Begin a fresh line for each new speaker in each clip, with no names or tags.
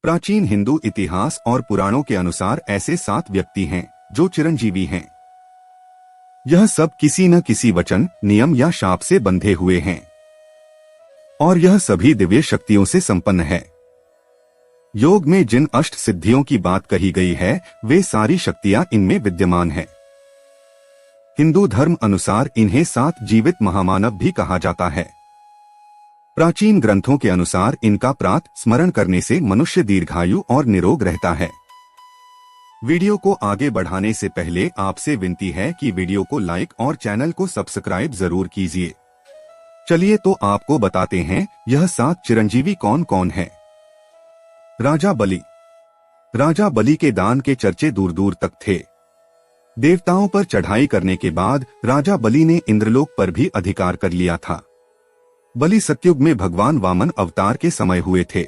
प्राचीन हिंदू इतिहास और पुराणों के अनुसार ऐसे 7 व्यक्ति हैं जो चिरंजीवी हैं। यह सब किसी न किसी वचन, नियम या शाप से बंधे हुए हैं और यह सभी दिव्य शक्तियों से संपन्न है। योग में जिन अष्ट सिद्धियों की बात कही गई है वे सारी शक्तियां इनमें विद्यमान है। हिंदू धर्म अनुसार इन्हें 7 जीवित महामानव भी कहा जाता है। प्राचीन ग्रंथों के अनुसार इनका प्रातः स्मरण करने से मनुष्य दीर्घायु और निरोग रहता है। वीडियो को आगे बढ़ाने से पहले आपसे विनती है कि वीडियो को लाइक और चैनल को सब्सक्राइब जरूर कीजिए। चलिए तो आपको बताते हैं यह 7 चिरंजीवी कौन कौन है। राजा बलि। राजा बलि के दान के चर्चे दूर दूर तक थे। देवताओं पर चढ़ाई करने के बाद राजा बलि ने इंद्रलोक पर भी अधिकार कर लिया था। बलि सतयुग में भगवान वामन अवतार के समय हुए थे।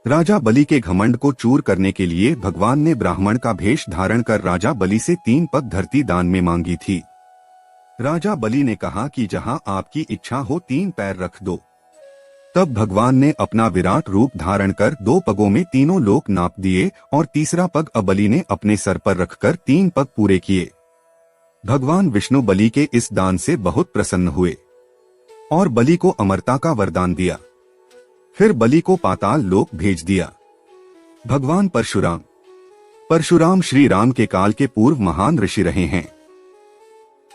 राजा बलि के घमंड को चूर करने के लिए भगवान ने ब्राह्मण का भेष धारण कर राजा बलि से 3 पग धरती दान में मांगी थी। राजा बलि ने कहा कि जहां आपकी इच्छा हो 3 पैर रख दो। तब भगवान ने अपना विराट रूप धारण कर 2 पगों में तीनों लोक नाप दिए और तीसरा पग बलि ने अपने सर पर रखकर 3 पग पूरे किए। भगवान विष्णु बलि के इस दान से बहुत प्रसन्न हुए और बलि को अमरता का वरदान दिया। फिर बलि को पाताल लोक भेज दिया। भगवान परशुराम। परशुराम श्री राम के काल के पूर्व महान ऋषि रहे हैं।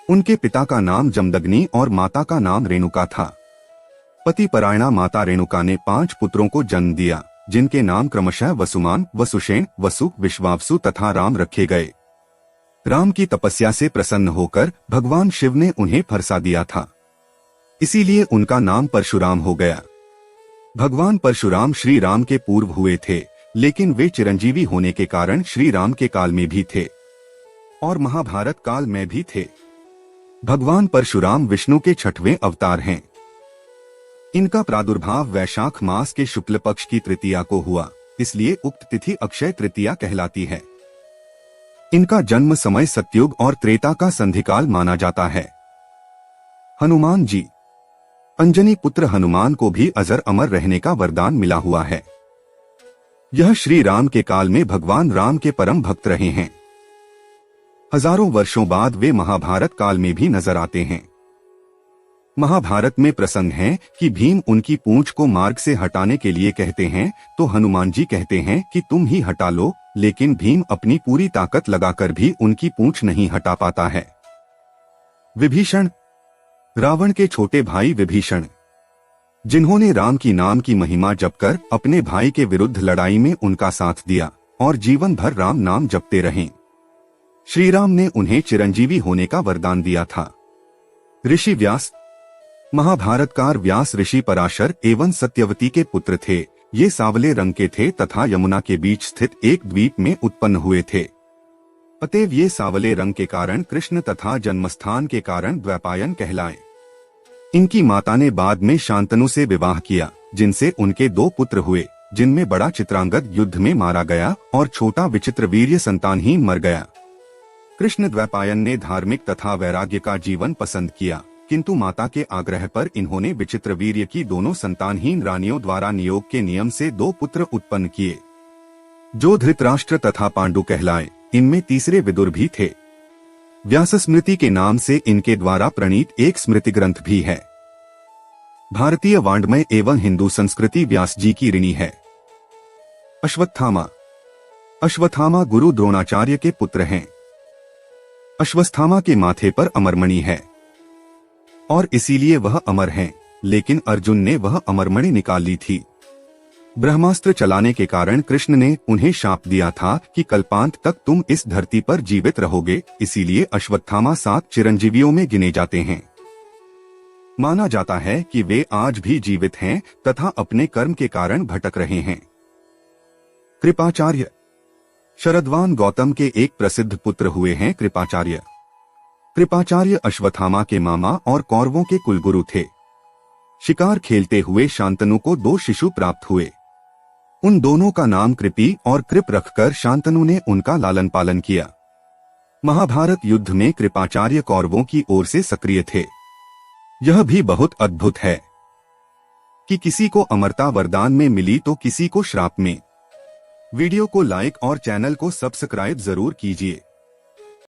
उनके पिता का नाम जमदग्नि और माता का नाम रेणुका था। पति परायणा माता रेणुका ने 5 पुत्रों को जन्म दिया, जिनके नाम क्रमशः वसुमान, वसुषेण, वसु, विश्वावसु तथा राम रखे गए। राम की तपस्या से प्रसन्न होकर भगवान शिव ने उन्हें फरसा दिया था, इसीलिए उनका नाम परशुराम हो गया। भगवान परशुराम श्री राम के पूर्व हुए थे, लेकिन वे चिरंजीवी होने के कारण श्री राम के काल में भी थे और महाभारत काल में भी थे। भगवान परशुराम विष्णु के 6वें अवतार हैं। इनका प्रादुर्भाव वैशाख मास के शुक्ल पक्ष की तृतीया को हुआ, इसलिए उक्त तिथि अक्षय तृतीया कहलाती है। इनका जन्म समय सतयुग और त्रेता का संधिकाल माना जाता है। हनुमान जी। अंजनी पुत्र हनुमान को भी अजर अमर रहने का वरदान मिला हुआ है। यह श्री राम के काल में भगवान राम के परम भक्त रहे हैं। हजारों वर्षों बाद वे महाभारत काल में भी नजर आते हैं। महाभारत में प्रसंग है कि भीम उनकी पूंछ को मार्ग से हटाने के लिए कहते हैं तो हनुमान जी कहते हैं कि तुम ही हटा लो, लेकिन भीम अपनी पूरी ताकत लगाकर भी उनकी पूंछ नहीं हटा पाता है। विभीषण। रावण के छोटे भाई विभीषण, जिन्होंने राम की नाम की महिमा जपकर अपने भाई के विरुद्ध लड़ाई में उनका साथ दिया और जीवन भर राम नाम जपते रहे। श्री राम ने उन्हें चिरंजीवी होने का वरदान दिया था। ऋषि व्यास। महाभारतकार व्यास ऋषि पराशर एवं सत्यवती के पुत्र थे। ये सांवले रंग के थे तथा यमुना के बीच स्थित एक द्वीप में उत्पन्न हुए थे। अतएव ये सांवले रंग के कारण कृष्ण तथा जन्मस्थान के कारण द्वैपायन कहलाए। इनकी माता ने बाद में शांतनु से विवाह किया, जिनसे उनके 2 पुत्र हुए, जिनमें बड़ा चित्रांगद युद्ध में मारा गया और छोटा विचित्रवीर्य संतानहीन मर गया। कृष्ण द्वैपायन ने धार्मिक तथा वैराग्य का जीवन पसंद किया, किंतु माता के आग्रह पर इन्होंने विचित्रवीर्य की दोनों संतानहीन रानियों द्वारा नियोग के नियम से 2 पुत्र उत्पन्न किए, जो धृतराष्ट्र तथा पांडु कहलाए। इनमें तीसरे विदुर भी थे। व्यास स्मृति के नाम से इनके द्वारा प्रणीत एक स्मृति ग्रंथ भी है। भारतीय वाङ्मय एवं हिंदू संस्कृति व्यास जी की ऋणी है। अश्वत्थामा। अश्वत्थामा गुरु द्रोणाचार्य के पुत्र हैं। अश्वत्थामा के माथे पर अमरमणि है और इसीलिए वह अमर हैं, लेकिन अर्जुन ने वह अमरमणि निकाल ली थी। ब्रह्मास्त्र चलाने के कारण कृष्ण ने उन्हें शाप दिया था कि कल्पांत तक तुम इस धरती पर जीवित रहोगे, इसीलिए अश्वत्थामा 7 चिरंजीवियों में गिने जाते हैं। माना जाता है कि वे आज भी जीवित हैं तथा अपने कर्म के कारण भटक रहे हैं। कृपाचार्य। शरद्वान गौतम के एक प्रसिद्ध पुत्र हुए हैं कृपाचार्य। कृपाचार्य अश्वत्थामा के मामा और कौरवों के कुलगुरु थे। शिकार खेलते हुए शांतनु को 2 शिशु प्राप्त हुए। उन दोनों का नाम कृपि और कृप रखकर शांतनु ने उनका लालन पालन किया। महाभारत युद्ध में कृपाचार्य कौरवों की ओर से सक्रिय थे। यह भी बहुत अद्भुत है कि किसी को अमरता वरदान में मिली तो किसी को श्राप में। वीडियो को लाइक और चैनल को सब्सक्राइब जरूर कीजिए।